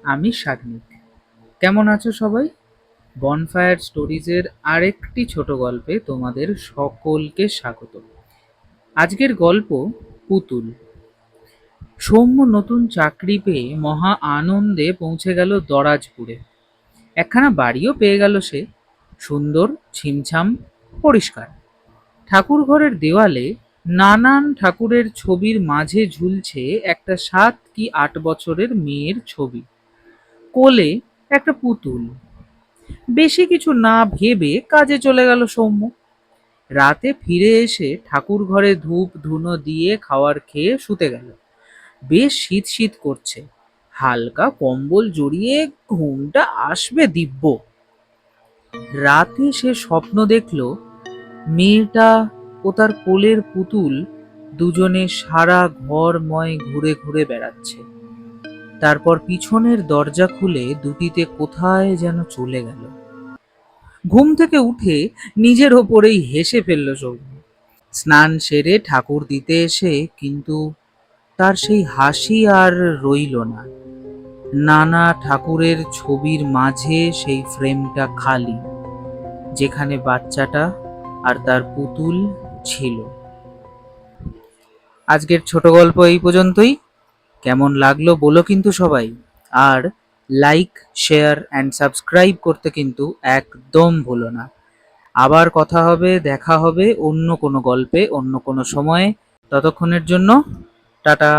আমি সাগ্নিক। কেমন আছো সবাই? বনফায়ার স্টোরিজের আরেকটি ছোট গল্পে তোমাদের সকলকে স্বাগত। আজকের গল্প পুতুল। সৌম্য নতুন চাকরি পেয়ে মহা আনন্দে পৌঁছে গেল দরাজপুরে। একখানা বাড়িও পেয়ে গেল সে, সুন্দর, ছিমছাম, পরিষ্কার। ঠাকুর ঘরের দেওয়ালে নানান ঠাকুরের ছবির মাঝে ঝুলছে একটা 7 কি 8 বছরের মেয়ের ছবি, কোলে একটা পুতুল। বেশি কিছু না ভেবে কাজে চলে গেল সৌম্য। রাতে ফিরে এসে ঠাকুর ঘরে ধূপ ধুনো দিয়ে খাওয়ার খেয়ে শুতে গেল। বেশ শীত শীত করছে, হালকা কম্বল জড়িয়ে ঘুমটা আসবে দিব্য। রাতে সে স্বপ্ন দেখল মেয়েটা ও তার কোলের পুতুল দুজনে সারা ঘরময় ঘুরে ঘুরে বেড়াচ্ছে। তারপর পিছনের দরজা খুলে দুটিতে কোথায় যেন চলে গেল। ঘুম থেকে উঠে নিজের ওপরেই হেসে ফেলল সৌম্য। স্নান সেরে ঠাকুর দিতে এসে কিন্তু তার সেই হাসি আর রইল না। নানা ঠাকুরের ছবির মাঝে সেই ফ্রেমটা খালি, যেখানে বাচ্চাটা আর তার পুতুল ছিল। আজকের ছোট গল্প এই পর্যন্তই। কেমন লাগলো বলো কিন্তু সবাই। আর লাইক, শেয়ার অ্যান্ড সাবস্ক্রাইব করতে কিন্তু একদম ভুলো না। আবার কথা হবে, দেখা হবে অন্য কোনো গল্পে, অন্য কোনো সময়ে। ততক্ষণের জন্য টাটা।